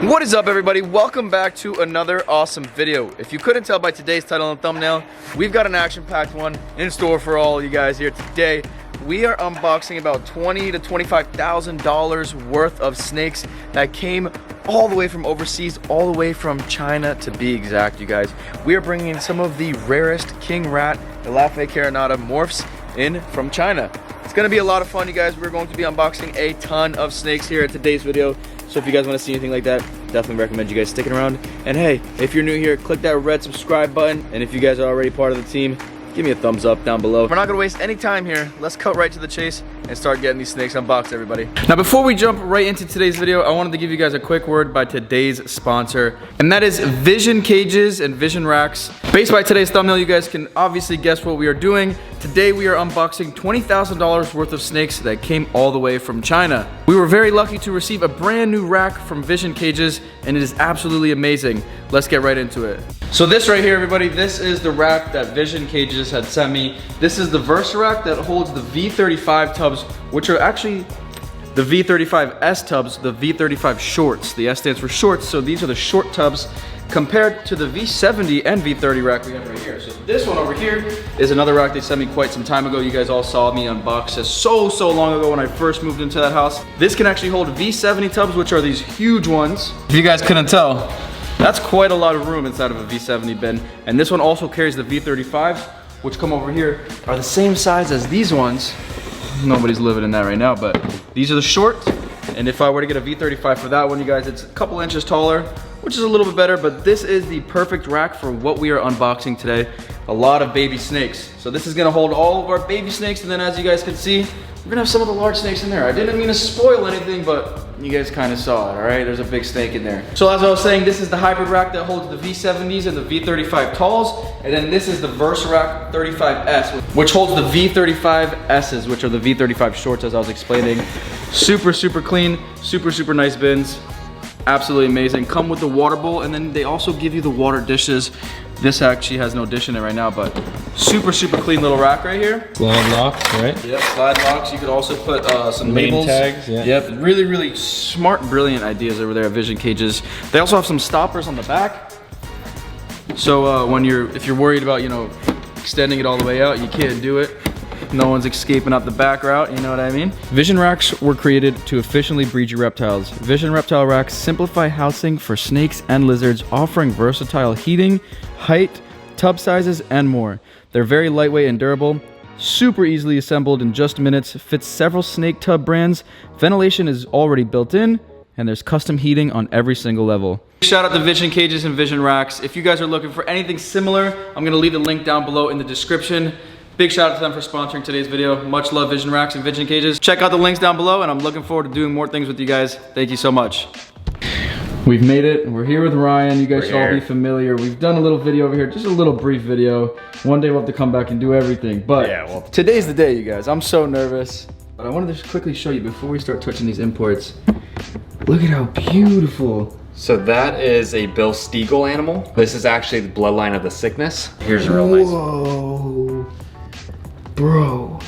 What is up, everybody? Welcome back to another awesome video. If you couldn't tell by today's title and thumbnail, we've got an action-packed one in store for all you guys here today. We are unboxing about $20,000 to $25,000 worth of snakes that came all the way from overseas, all the way from China to be exact, you guys. We are bringing in some of the rarest king rat, Elaphia carinata morphs in from China. It's gonna be a lot of fun, you guys. We're going to be unboxing a ton of snakes here in today's video. So if you guys want to see anything like that, definitely recommend you guys sticking around. And hey, if you're new here, click that red subscribe button. And if you guys are already part of the team, give me a thumbs up down below. We're not gonna waste any time here. Let's cut right to the chase and start getting these snakes unboxed, everybody. Now, before we jump right into today's video, I wanted to give you guys a quick word by today's sponsor, and that is Vision Cages and Vision Racks. Based by today's thumbnail, you guys can obviously guess what we are doing. Today, we are unboxing $20,000 worth of snakes that came all the way from China. We were very lucky to receive a brand new rack from Vision Cages, and it is absolutely amazing. Let's get right into it. So this right here, everybody, this is the rack that Vision Cages had sent me. This is the Versa rack that holds the V35 tubs, which are actually the V35S tubs, the V35 shorts. The S stands for shorts, so these are the short tubs compared to the V70 and V30 rack we have right here. So this one over here is another rack they sent me quite some time ago. You guys all saw me unbox this so long ago when I first moved into that house. This can actually hold V70 tubs, which are these huge ones. If you guys couldn't tell, that's quite a lot of room inside of a V70 bin. And this one also carries the V35s, which come over here, are the same size as these ones. Nobody's living in that right now, but these are the short. And if I were to get a V35 for that one, you guys, it's a couple inches taller, which is a little bit better, but this is the perfect rack for what we are unboxing today. A lot of baby snakes. So this is gonna hold all of our baby snakes, and then as you guys can see, we're gonna have some of the large snakes in there. I didn't mean to spoil anything, but you guys kind of saw it, all right? There's a big snake in there. So as I was saying, this is the hybrid rack that holds the V70s and the V35 talls, and then this is the Versa rack 35S, which holds the V35Ss, which are the V35 shorts, as I was explaining. Super clean, super nice bins. Absolutely amazing. Come with the water bowl, and then they also give you the water dishes. This actually has no dish in it right now, but super clean little rack right here. Slide locks, right? Yep, slide locks. You could also put some Name labels. tags, yeah. Yep, really smart, brilliant ideas over there at Vision Cages. They also have some stoppers on the back. So if you're worried about, you know, extending it all the way out, you can't do it. No one's escaping out the back route, you know what I mean? Vision racks were created to efficiently breed your reptiles. Vision reptile racks simplify housing for snakes and lizards, offering versatile heating, height, tub sizes, and more. They're very lightweight and durable, super easily assembled in just minutes, fits several snake tub brands, ventilation is already built in, and there's custom heating on every single level. Shout out to Vision Cages and Vision Racks. If you guys are looking for anything similar, I'm gonna leave the link down below in the description. Big shout out to them for sponsoring today's video. Much love, Vision Racks and Vision Cages. Check out the links down below, and I'm looking forward to doing more things with you guys. Thank you so much. We've made it. We're here with Ryan. You guys should all be familiar. We've done a little video over here, just a little brief video. One day we'll have to come back and do everything, but yeah, well, today's the day, you guys. I'm so nervous. But I wanted to just quickly show you before we start touching these imports. Look at how beautiful. So that is a Bill Stiegel animal. This is actually the bloodline of the sickness. Here's a real nice. Whoa. Bro.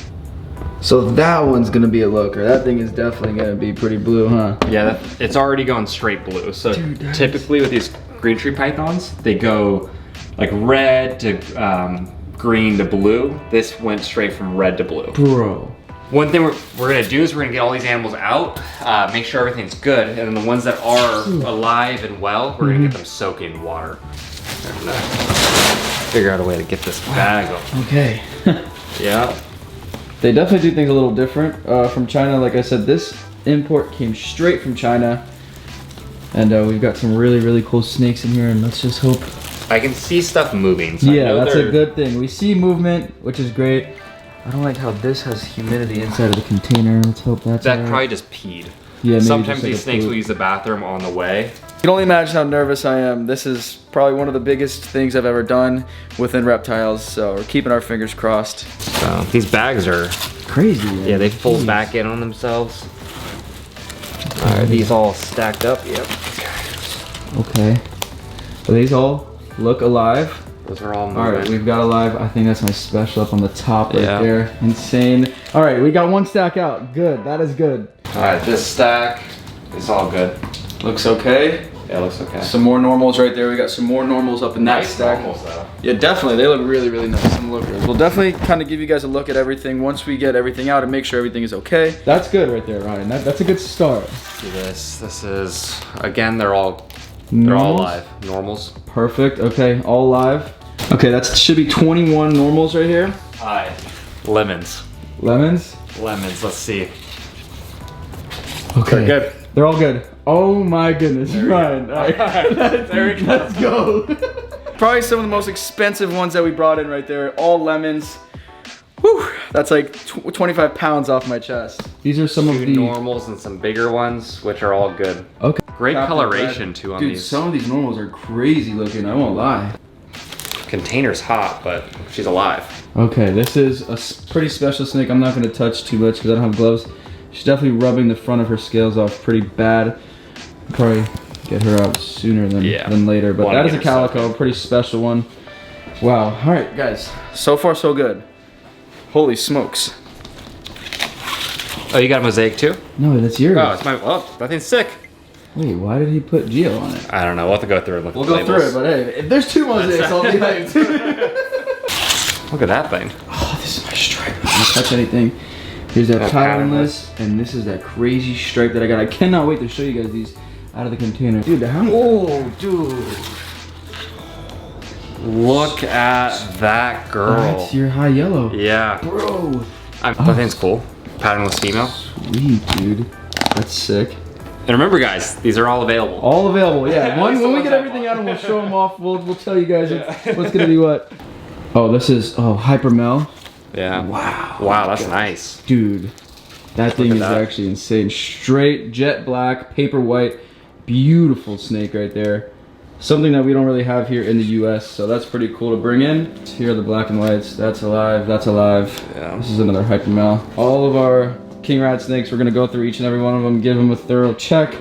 So that one's gonna be a looker. That thing is definitely gonna be pretty blue, huh? Yeah, it's already going straight blue. So dude, typically with these green tree pythons, they go like red to green to blue. This went straight from red to blue. Bro. One thing we're gonna do is we're gonna get all these animals out, make sure everything's good, and then the ones that are alive and well, we're gonna get them soaking in water. I'm gonna figure out a way to get this bag open. Okay. Yeah. They definitely do things a little different from China. Like I said, this import came straight from China. And we've got some really cool snakes in here, and let's just hope. I can see stuff moving. So yeah, that's a good thing. We see movement, which is great. I don't like how this has humidity inside of the container. Let's hope that's that probably just peed. Yeah, maybe sometimes just like these snakes will use the bathroom on the way. You can only imagine how nervous I am. This is probably one of the biggest things I've ever done within reptiles, so we're keeping our fingers crossed. So these bags are crazy, man. Yeah, they fold back in on themselves. Are these all stacked up? Yep. Okay. So these all look alive. Those are all moving. All right, we've got alive. I think that's my special up on the top right there. Insane. All right, we got one stack out. Good, that is good. All right, this stack is all good. Looks okay. Yeah, it looks okay. Some more normals right there. We got some more normals up in that stack. Normals, though. Yeah, definitely. They look really, really nice. Some lookers. We'll definitely kind of give you guys a look at everything once we get everything out and make sure everything is okay. That's good right there, Ryan. That's a good start. Do this. This is, again, they're all live. Normals. Perfect. Okay, all live. Okay, that should be 21 normals right here. Hi. Lemons. Lemons. Lemons. Let's see. Okay. They're good. They're all good. Oh my goodness, Ryan. All right. There we go. Let's go. Probably some of the most expensive ones that we brought in right there. All lemons. Whew. That's like 25 pounds off my chest. These are some of the normals and some bigger ones, which are all good. Okay. Great coloration too on these. Dude, some of these normals are crazy looking. I won't lie. Container's hot, but she's alive. Okay, this is a pretty special snake. I'm not going to touch too much because I don't have gloves. She's definitely rubbing the front of her scales off pretty bad. Probably get her out sooner than later, but that is a calico, a pretty special one. Wow. All right, guys. So far, so good. Holy smokes. Oh, you got a mosaic too? No, that's yours. Oh, it's my. Oh, that thing's sick. Wait, why did he put Geo on it? I don't know. We'll have to go through and look at the labels. We'll go through it, but hey, if there's two mosaics, I'll be hyped. Look at that thing. Oh, this is my stripe. I don't touch anything. Here's that patternless, and this is that crazy stripe that I got. I cannot wait to show you guys these out of the container. Dude, oh, dude. Look at that girl. That's your high yellow. Yeah. Bro. That thing's cool. Patternless female. Sweet, dude. That's sick. And remember, guys, these are all available. All available, yeah. When we get everything out and we'll show them off, we'll tell you guys what's gonna be what. Oh, this is Hypermel. Yeah. Wow. Wow, that's nice. Dude, that thing is actually insane. Straight jet black, paper white, beautiful snake right there. Something that we don't really have here in the US, so that's pretty cool to bring in. Here are the black and whites. That's alive, that's alive. Yeah. This is another Hypermel. All of our king rat snakes, we're gonna go through each and every one of them, give them a thorough check,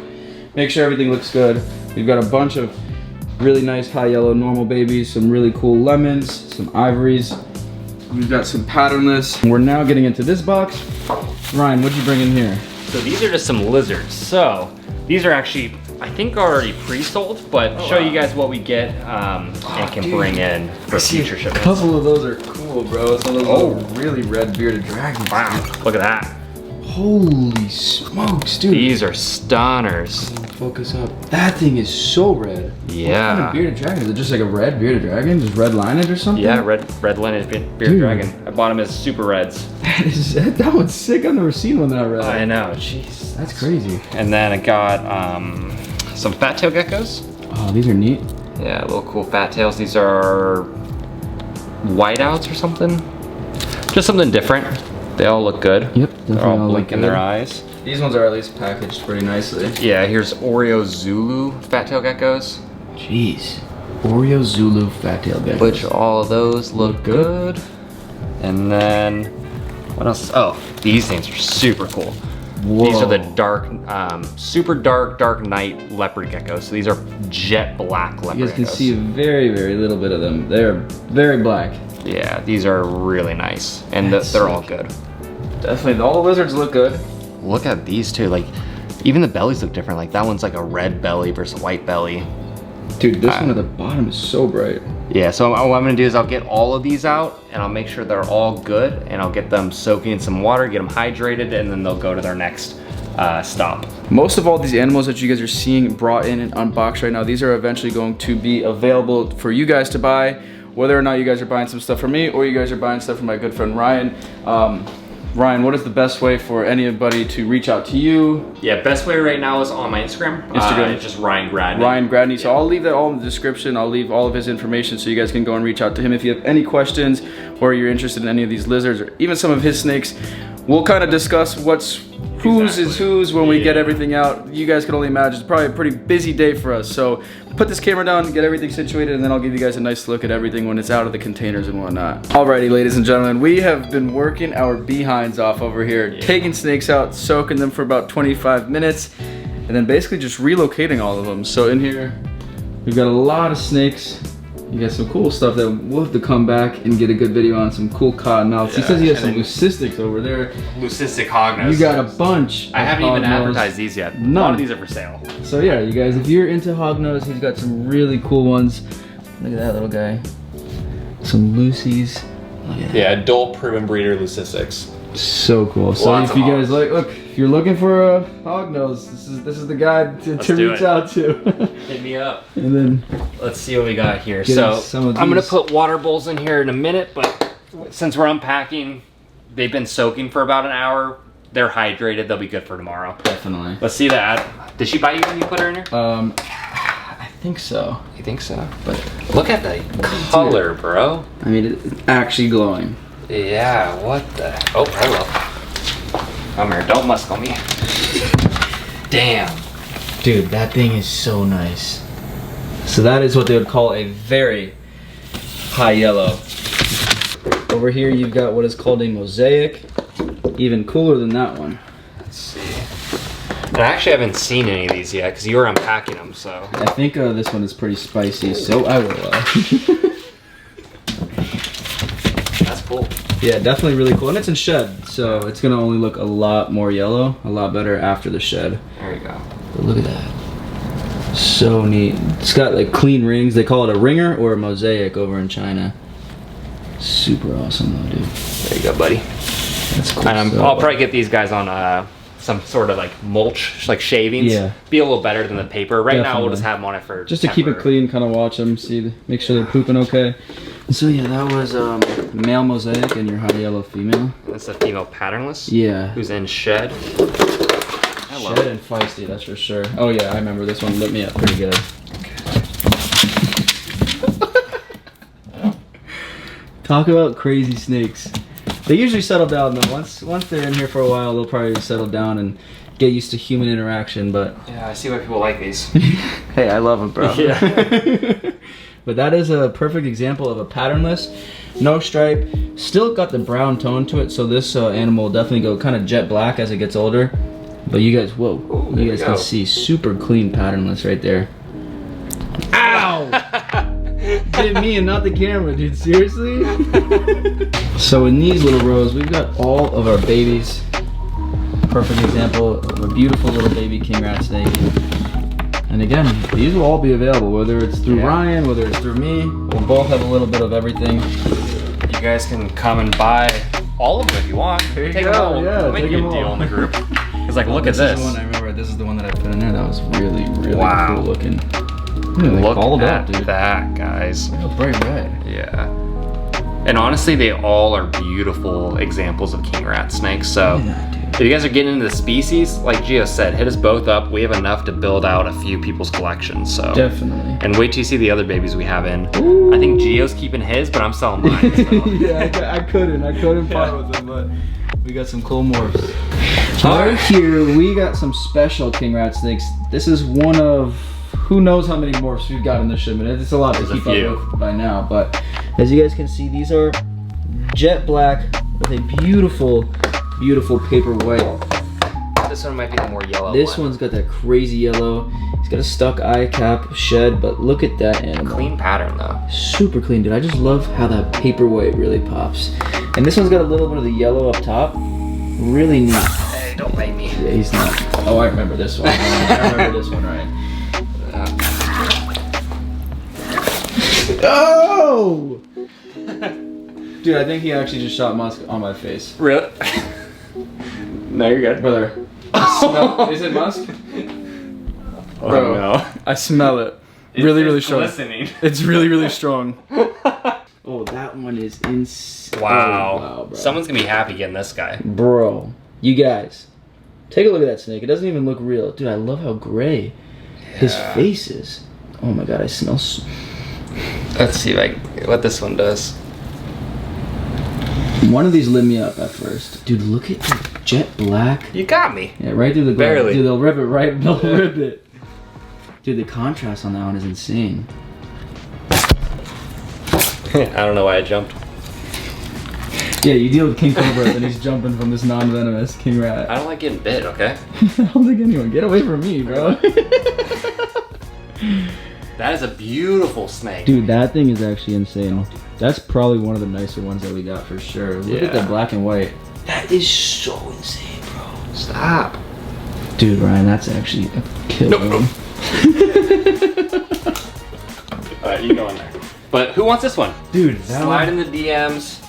make sure everything looks good. We've got a bunch of really nice high yellow normal babies, some really cool lemons, some ivories. We've got some patternless. We're now getting into this box. Ryan, what'd you bring in here? So these are just some lizards. So these are actually, I think, already pre-sold, but show you guys what we get and can bring in for future A shipments. couple of those are cool, bro. Some of those are really red bearded dragons. Wow, look at that. Holy smokes, dude. These are stunners. Focus up. That thing is so red. Yeah. What kind of bearded dragon? Is it just like a red bearded dragon? Just red lineage or something? Yeah, red lineage bearded dragon. I bought them as super reds. That one's sick. I've never seen one that red. I know, jeez. That's crazy. And then I got some fat tail geckos. Oh, these are neat. Yeah, little cool fat tails. These are whiteouts or something. Just something different. They all look good. Yep. They're all blinking their eyes. These ones are at least packaged pretty nicely. Yeah, here's Oreo Zulu fat tail geckos. Jeez. Oreo Zulu fat tail geckos. Which all of those look good. And then, what else? Oh, these things are super cool. Whoa. These are the dark, super dark night leopard geckos. So these are jet black leopard geckos. You guys can see very, very little bit of them. They're very black. Yeah, these are really nice. And they're all good. Definitely, all the lizards look good. Look at these two, like, even the bellies look different. Like that one's like a red belly versus a white belly. Dude, this one at the bottom is so bright. Yeah, so what I'm gonna do is I'll get all of these out and I'll make sure they're all good and I'll get them soaking in some water, get them hydrated, and then they'll go to their next stop. Most of all these animals that you guys are seeing brought in and unboxed right now, these are eventually going to be available for you guys to buy, whether or not you guys are buying some stuff from me or you guys are buying stuff from my good friend Ryan. Ryan, what is the best way for anybody to reach out to you? Yeah, best way right now is on my Instagram. It's just Ryan Gradney. Ryan Gradney. So I'll leave that all in the description. I'll leave all of his information so you guys can go and reach out to him if you have any questions or you're interested in any of these lizards or even some of his snakes. We'll kind of discuss whose is whose when we get everything out. You guys can only imagine. It's probably a pretty busy day for us. So put this camera down, get everything situated, and then I'll give you guys a nice look at everything when it's out of the containers and whatnot. Alrighty, ladies and gentlemen, we have been working our behinds off over here, taking snakes out, soaking them for about 25 minutes, and then basically just relocating all of them. So in here, we've got a lot of snakes. You got some cool stuff that we'll have to come back and get a good video on. Some cool cottonmouths. He says he has some leucistics over there. Leucistic hognose. You got a bunch. I haven't even advertised these yet. None. A lot of these are for sale. So yeah, you guys, if you're into hognose, he's got some really cool ones. Look at that little guy. Some Lucy's. Look at that. Yeah, adult proven breeder leucistics. So cool. So Lots if of you guys hogs. like, look, if you're looking for a hognose, this is the guy to reach out to. Hit me up. And then let's see what we got here. Get So some of I'm gonna these. put water bowls in here in a minute, but since we're unpacking, they've been soaking for about an hour. They're hydrated. They'll be good for tomorrow. Definitely. Let's see that. Did she bite you when you put her in here? I think so. You think so? But look at the color, bro. I mean, it's actually glowing. Yeah, what the? Oh, hello. Come here, don't musk on me. Damn. Dude, that thing is so nice. So that is what they would call a very high yellow. Over here you've got what is called a mosaic. Even cooler than that one. Let's see. And I actually haven't seen any of these yet because you were unpacking them, so. I think this one is pretty spicy, so I will. That's cool. Yeah, definitely really cool. And it's in shed, so it's gonna only look a lot more yellow, a lot better after the shed. There you go. But look at that. So neat. It's got like clean rings. They call it a ringer or a mosaic over in China. Super awesome though, dude. There you go, buddy. That's cool. And So, I'll probably get these guys on some sort of like mulch, like shavings. Yeah. Be a little better than the paper. Right now we'll Definitely. just have them on it for just to keep it temporary. clean, kind of watch them, make sure they're pooping okay. So yeah, that was male mosaic and your high yellow female. That's a female patternless. Yeah. Who's in shed. Hello. Shed and feisty, that's for sure. Oh yeah, I remember this one lit me up pretty good. Talk about crazy snakes. They usually settle down though. Once they're in here for a while, they'll probably settle down and get used to human interaction. But Yeah, I see why people like these. hey, I love them, bro. Yeah. But that is a perfect example of a patternless, no stripe, still got the brown tone to it. So this animal will definitely go kind of jet black as it gets older. But you guys, whoa, Ooh, you guys can see super clean patternless right there. Ow! Hit me and not the camera, dude. Seriously? So in these little rows, we've got all of our babies. Perfect example of a beautiful little baby king rat snake. And again, these will all be available, whether it's through Ryan, whether it's through me. We'll both have a little bit of everything. You guys can come and buy all of them if you want. There you Take go, them all. yeah, We'll make take you them a deal all. in the group. It's like, look at This is this. the one I remember. This is the one that I put in there. That was really, really Wow. cool looking. Like Look balled at up, dude. that, guys. Real bright red. Yeah. And honestly, they all are beautiful examples of king rat snakes. So Yeah, dude. if you guys are getting into the species, like Gio said, hit us both up. We have enough to build out a few people's collections. So Definitely. and wait till you see the other babies we have in. Ooh. I think Gio's keeping his, but I'm selling mine. So. Yeah, I couldn't part with them, but we got some cool morphs. Right here, we got some special king rat snakes. This is one of who knows how many morphs we've got in this shipment. It's a lot to keep up with by now, but as you guys can see, these are jet black with a beautiful, beautiful paper white. This one might be the more yellow This one. one's got that crazy yellow. He's got a stuck eye cap shed, but look at that animal. Clean pattern though. Super clean, dude. I just love how that paper white really pops. And this one's got a little bit of the yellow up top. Really neat. Hey, don't bite me. Yeah, he's not. Oh, I remember this one. I remember this one, right? Oh! Dude, I think he actually just shot musk on my face. Really? No, you're good. Brother. Is it musk? Oh Bro, no. I smell it. Really, really strong. Listening. It's really, really strong. Oh, that one is insane. Wow. Oh, wow, bro. Someone's gonna be happy getting this guy. Bro, you guys, take a look at that snake. It doesn't even look real. Dude, I love how gray his face is. Oh my god, I smell Let's see what this one does. One of these lit me up at first. Dude, look at the jet black. You got me. Yeah, right through the glass. Barely. Dude, they'll rip it right. They'll rip it. Dude, the contrast on that one is insane. I don't know why I jumped. Yeah, you deal with King Cobra and he's jumping from this non-venomous King Rat. I don't like getting bit, okay? I don't think anyone. Get away from me, bro. That is a beautiful snake. Dude, that thing is actually insane. That's probably one of the nicer ones that we got for sure. Look at that black and white. That is so insane, bro. Stop. Dude, Ryan, that's actually a killer one. Alright, you go in there. But who wants this one? Dude, slide in the DMs.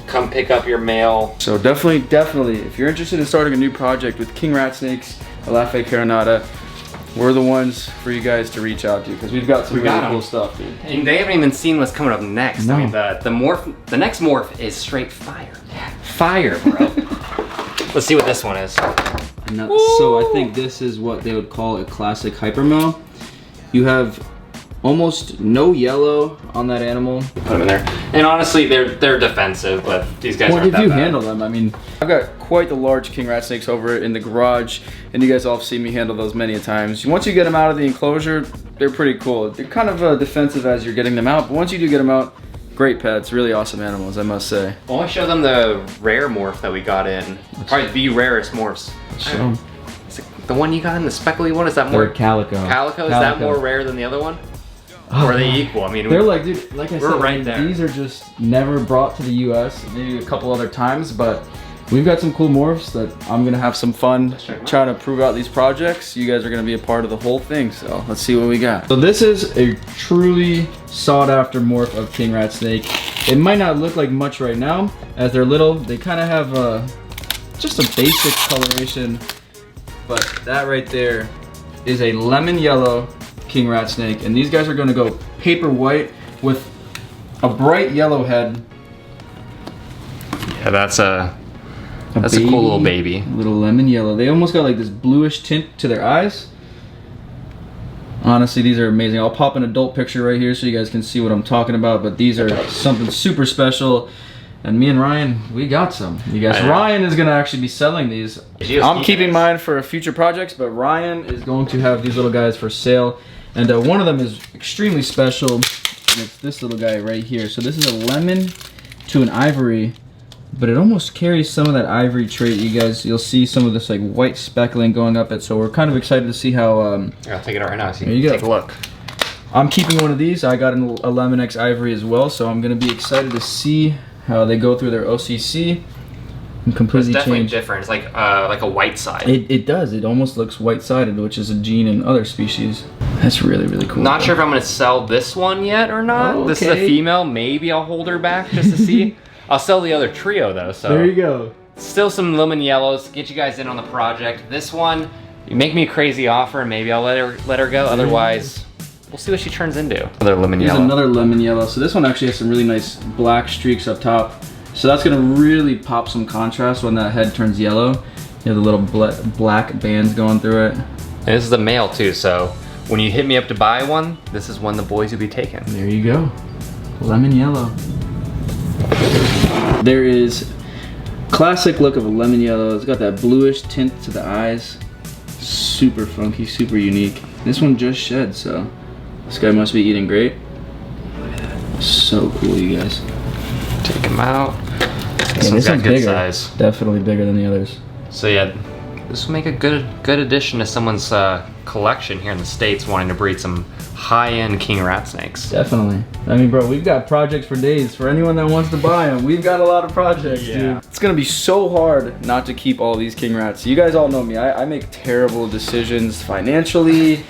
Come pick up your mail. So definitely, if you're interested in starting a new project with king rat snakes, Elafe carinata, we're the ones for you guys to reach out to because we've got some really cool stuff, dude. And they haven't even seen what's coming up next. No. I mean, the next morph is straight fire. Fire, bro. Let's see what this one is. So I think this is what they would call a classic hypermel. You have almost no yellow on that animal. Put them in there. And honestly, they're defensive, but these guys aren't that bad. If you handle them, I mean, I've got quite the large king rat snakes over in the garage, and you guys all have seen me handle those many a times. Once you get them out of the enclosure, they're pretty cool. They're kind of defensive as you're getting them out, but once you do get them out, great pets, really awesome animals, I must say. I want to show them the rare morph that we got in. Probably the rarest morphs. So, the one you got in the speckly one, is that more? Calico. Calico, is that more rare than the other one? Or are they equal? I mean, they're like, dude, like I said, right there. These are just never brought to the US, maybe a couple other times, but we've got some cool morphs that I'm gonna have some fun trying to prove out these projects. You guys are gonna be a part of the whole thing, so let's see what we got. So this is a truly sought after morph of king rat snake. It might not look like much right now, as they're little. They kind of have just a basic coloration, but that right there is a lemon yellow king rat snake, and these guys are gonna go paper white with a bright yellow head. Yeah, that's a cool little baby. Little lemon yellow. They almost got like this bluish tint to their eyes. Honestly, these are amazing. I'll pop an adult picture right here so you guys can see what I'm talking about, but these are something super special. And me and Ryan, we got some. You guys, Ryan is gonna actually be selling these. I'm keeping mine for future projects, but Ryan is going to have these little guys for sale. And one of them is extremely special, and it's this little guy right here. So this is a lemon to an ivory, but it almost carries some of that ivory trait. You guys, you'll see some of this like white speckling going up it. So we're kind of excited to see how. I'll take it out right now. So you can take a look. I'm keeping one of these. I got a Lemon X Ivory as well, so I'm gonna be excited to see how they go through their OCC and completely change. It's definitely change. different. It's like a white side. It does. It almost looks white-sided, which is a gene in other species. That's really, really cool. Not sure if I'm gonna sell this one yet or not. Oh, okay. This is a female. Maybe I'll hold her back just to see. I'll sell the other trio though. So there you go. Still some lemon yellows. Get you guys in on the project. This one, you make me a crazy offer, and maybe I'll let her go. Otherwise, we'll see what she turns into. Another lemon yellow. Here's another lemon yellow. So this one actually has some really nice black streaks up top. So that's gonna really pop some contrast when that head turns yellow. You have the little black bands going through it. And this is the male too, so when you hit me up to buy one, this is one the boys will be taking. There you go. Lemon yellow. There is classic look of a lemon yellow. It's got that bluish tint to the eyes. Super funky, super unique. This one just shed, so this guy must be eating great. Look at that. So cool, you guys. Take him out. This one's got good bigger. size. Definitely bigger than the others. So yeah, this will make a good addition to someone's collection here in the States wanting to breed some high-end king rat snakes. Definitely. I mean, bro, we've got projects for days. For anyone that wants to buy them, we've got a lot of projects, dude. It's gonna be so hard not to keep all these king rats. You guys all know me. I make terrible decisions financially.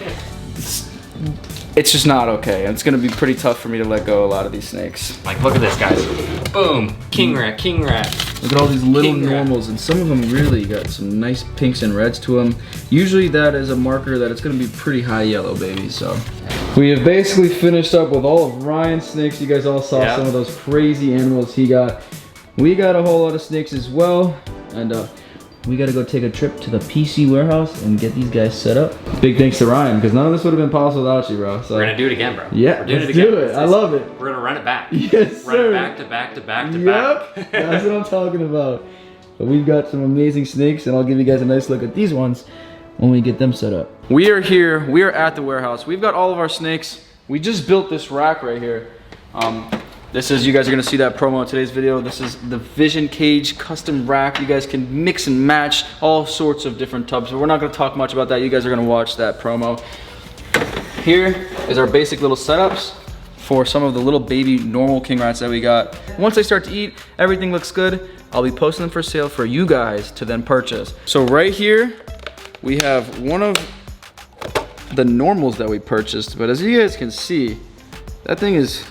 It's just not okay. It's gonna be pretty tough for me to let go of a lot of these snakes. Like, look at this, guys. Boom, king rat, king rat. Look at all these little normals, and some of them really got some nice pinks and reds to them. Usually that is a marker that it's gonna be pretty high yellow, baby, so. We have basically finished up with all of Ryan's snakes. You guys all saw some of those crazy animals he got. We got a whole lot of snakes as well, and we gotta go take a trip to the PC warehouse and get these guys set up. Big thanks to Ryan, because none of this would have been possible without you, bro. So. We're gonna do it again, bro. Yeah, we're doing let's it again. do it. I love it. We're gonna run it back. Yes, run sir. it back to back to back to back. back. That's what I'm talking about. But we've got some amazing snakes, and I'll give you guys a nice look at these ones when we get them set up. We are here. We are at the warehouse. We've got all of our snakes. We just built this rack right here. This is, you guys are gonna see that promo in today's video. This is the Vision Cage custom rack. You guys can mix and match all sorts of different tubs, but we're not gonna talk much about that. You guys are gonna watch that promo. Here is our basic little setups for some of the little baby normal king rats that we got. Once they start to eat, everything looks good, I'll be posting them for sale for you guys to then purchase. So right here, we have one of the normals that we purchased, but as you guys can see, that thing is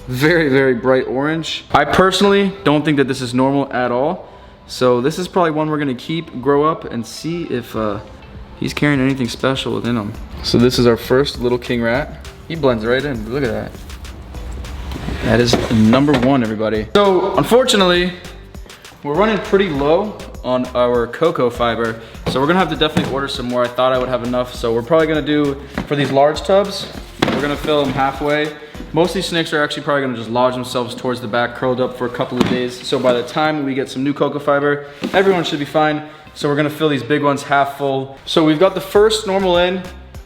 very, very bright orange. I personally don't think that this is normal at all. So this is probably one we're gonna keep, grow up, and see if he's carrying anything special within him. So this is our first little king rat. He blends right in, look at that. That is number one, everybody. So unfortunately, we're running pretty low on our cocoa fiber. So we're gonna have to definitely order some more. I thought I would have enough. So we're probably gonna do, for these large tubs, we're gonna fill them halfway. Most of these snakes are actually probably gonna just lodge themselves towards the back, curled up for a couple of days. So by the time we get some new cocoa fiber, everyone should be fine. So we're gonna fill these big ones half full. So we've got the first normal in.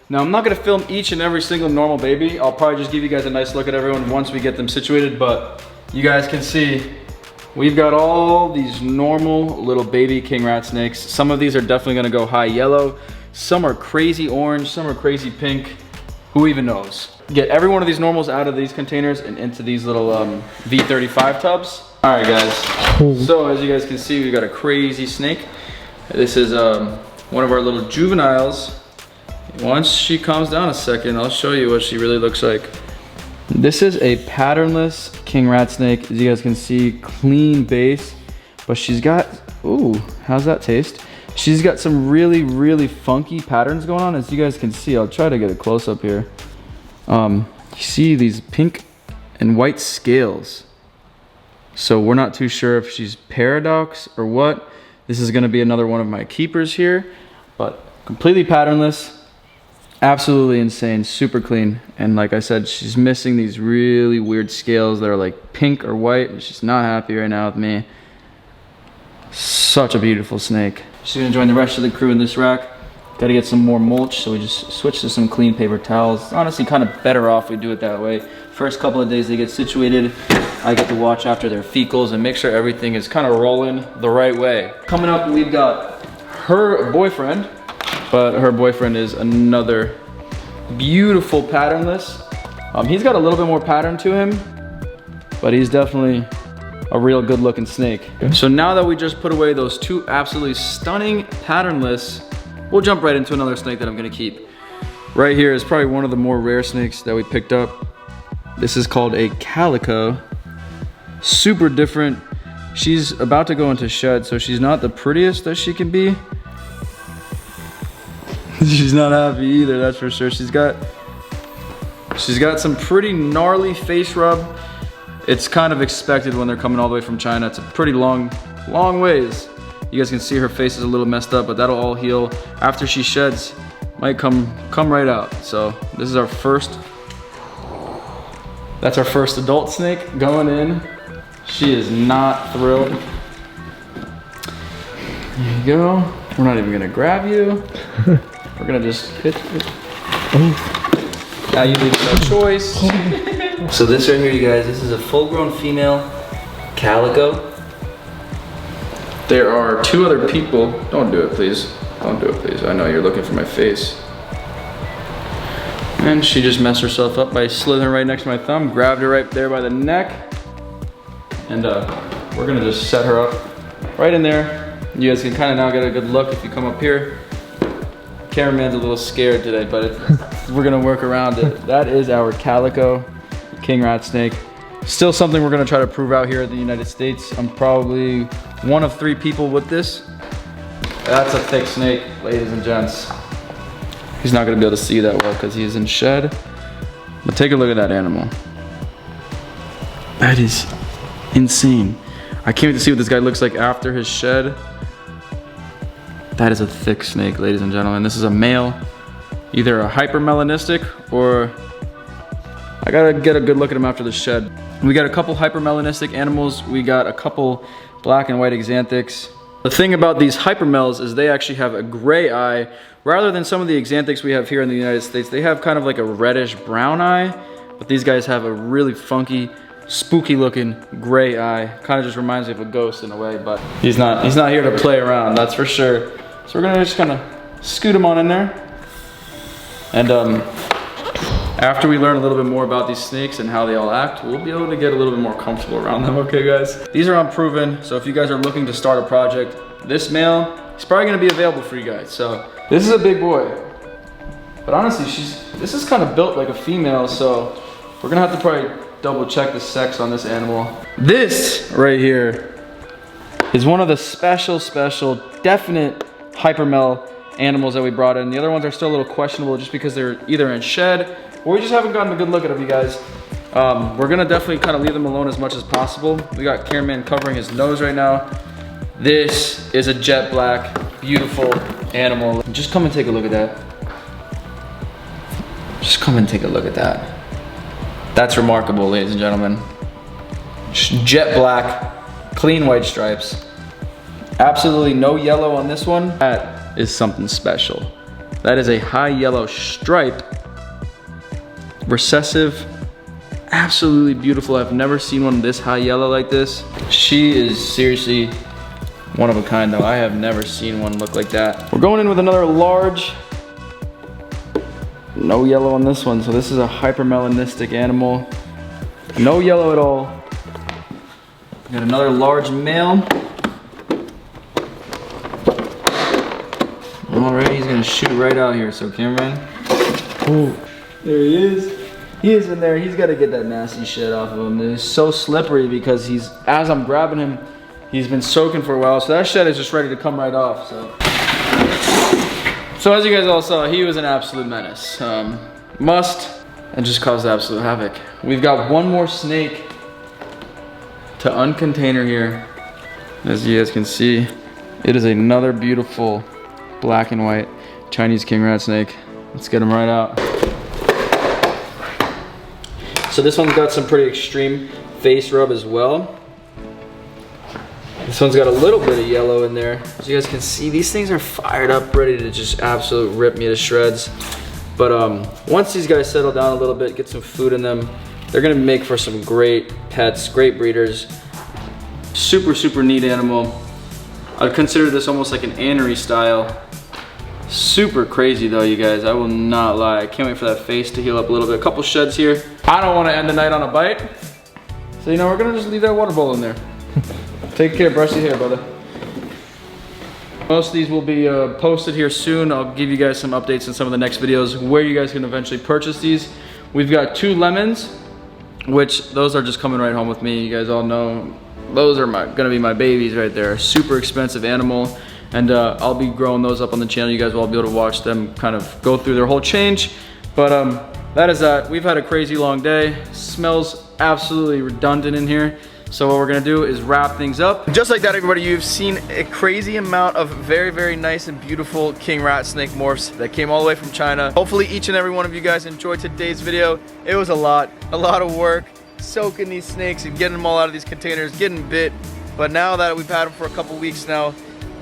Now I'm not gonna film each and every single normal baby. I'll probably just give you guys a nice look at everyone once we get them situated, but you guys can see, we've got all these normal little baby king rat snakes. Some of these are definitely gonna go high yellow. Some are crazy orange, some are crazy pink. Who even knows? Get every one of these normals out of these containers and into these little V35 tubs. All right, guys. So as you guys can see, we got a crazy snake. This is one of our little juveniles. Once she calms down a second, I'll show you what she really looks like. This is a patternless king rat snake. As you guys can see, clean base, but she's got, ooh, how's that taste? She's got some really, really funky patterns going on. As you guys can see, I'll try to get a close up here. You see these pink and white scales. So we're not too sure if she's paradox or what. This is gonna be another one of my keepers here, but completely patternless. Absolutely insane, super clean. And like I said, she's missing these really weird scales that are like pink or white, and she's not happy right now with me. Such a beautiful snake. She's gonna join the rest of the crew in this rack. Gotta get some more mulch, so we just switched to some clean paper towels. Honestly, kind of better off we do it that way. First couple of days they get situated, I get to watch after their fecals and make sure everything is kind of rolling the right way. Coming up, we've got her boyfriend, but her boyfriend is another beautiful patternless. He's got a little bit more pattern to him, but he's definitely a real good looking snake. So now that we just put away those two absolutely stunning patternless, we'll jump right into another snake that I'm gonna keep. Right here is probably one of the more rare snakes that we picked up. This is called a calico. Super different. She's about to go into shed, so she's not the prettiest that she can be. She's not happy either, that's for sure. She's got some pretty gnarly face rub. It's kind of expected when they're coming all the way from China. It's a pretty long ways. You guys can see her face is a little messed up, but that'll all heal after she sheds. Might come right out. So this is our first. That's our first adult snake going in. She is not thrilled. There you go. We're not even gonna grab you. We're gonna just hit. Now you leave no choice. So this right here, you guys, this is a full-grown female calico. There are two other people. Don't do it, please. Don't do it, please. I know you're looking for my face. And she just messed herself up by slithering right next to my thumb, grabbed her right there by the neck. And we're gonna just set her up right in there. You guys can kind of now get a good look if you come up here. Cameraman's a little scared today, but we're gonna work around it. That is our calico king rat snake. Still something we're gonna try to prove out here in the United States. I'm probably one of 3 people with this. That's a thick snake, ladies and gents. He's not gonna be able to see that well because he is in shed. But take a look at that animal. That is insane. I can't wait to see what this guy looks like after his shed. That is a thick snake, ladies and gentlemen. This is a male, either a hypermelanistic or I gotta get a good look at him after the shed. We got a couple hypermelanistic animals. We got a couple black and white xanthics. The thing about these hypermels is they actually have a gray eye. Rather than some of the xanthics we have here in the United States, they have kind of like a reddish brown eye, but these guys have a really funky, spooky looking gray eye. Kind of just reminds me of a ghost in a way, but he's not here to play around, that's for sure. So we're gonna just kind of scoot him on in there. And After we learn a little bit more about these snakes and how they all act, we'll be able to get a little bit more comfortable around them, okay guys? These are unproven, so if you guys are looking to start a project, this male, he's probably gonna be available for you guys. So this is a big boy. But honestly, this is kind of built like a female, so we're gonna have to probably double check the sex on this animal. This right here is one of the special, definite hyper male animals that we brought in. The other ones are still a little questionable just because they're either in shed or we just haven't gotten a good look at them, you guys. We're gonna definitely kind of leave them alone as much as possible. We got cameraman covering his nose right now. This is a jet black, beautiful animal. Just come and take a look at that. Just come and take a look at that. That's remarkable, ladies and gentlemen. Jet black, clean white stripes. Absolutely no yellow on this one. That is something special. That is a high yellow stripe. Recessive, absolutely beautiful. I've never seen one this high yellow like this. She is seriously one of a kind though. I have never seen one look like that. We're going in with another large. No yellow on this one, so this is a hypermelanistic animal. No yellow at all. We got another large male. Alright, he's gonna shoot right out here, so cameraman. Oh, there he is. He is in there. He's gotta get that nasty shit off of him. It's so slippery because as I'm grabbing him, he's been soaking for a while, so that shed is just ready to come right off, So as you guys all saw, he was an absolute menace. And just caused absolute havoc. We've got one more snake to uncontainer here. As you guys can see, it is another beautiful black and white Chinese king rat snake. Let's get him right out. So this one's got some pretty extreme face rub as well. This one's got a little bit of yellow in there. As you guys can see, these things are fired up, ready to just absolutely rip me to shreds. But once these guys settle down a little bit, get some food in them, they're gonna make for some great pets, great breeders. Super neat animal. I'd consider this almost like an anery style. Super crazy though, you guys, I will not lie. I can't wait for that face to heal up a little bit. A couple sheds here. I don't wanna end the night on a bite. So we're gonna just leave that water bowl in there. Take care, brush your hair, brother. Most of these will be posted here soon. I'll give you guys some updates in some of the next videos where you guys can eventually purchase these. We've got 2 lemons, which those are just coming right home with me. You guys all know those are gonna be my babies right there. Super expensive animal. And I'll be growing those up on the channel. You guys will all be able to watch them kind of go through their whole change. But that is that. We've had a crazy long day. Smells absolutely redundant in here. So what we're gonna do is wrap things up. Just like that, everybody, you've seen a crazy amount of very nice and beautiful king rat snake morphs that came all the way from China. Hopefully each and every one of you guys enjoyed today's video. It was a lot of work, soaking these snakes and getting them all out of these containers, getting bit. But now that we've had them for a couple weeks now,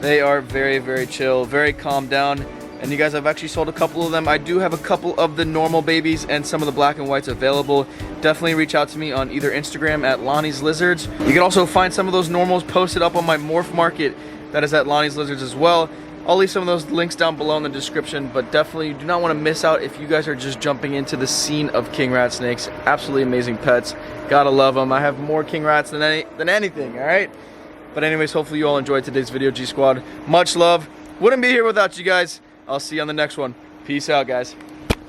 they are very chill, very calmed down. And you guys, I've actually sold a couple of them. I do have a couple of the normal babies and some of the black and whites available. Definitely reach out to me on either Instagram at Lonnie's Lizards. You can also find some of those normals posted up on my morph market. That is at Lonnie's Lizards as well. I'll leave some of those links down below in the description, but definitely you do not want to miss out if you guys are just jumping into the scene of king rat snakes. Absolutely amazing pets. Gotta love them. I have more king rats than anything, all right? But anyways, hopefully you all enjoyed today's video, G Squad. Much love. Wouldn't be here without you guys. I'll see you on the next one. Peace out, guys.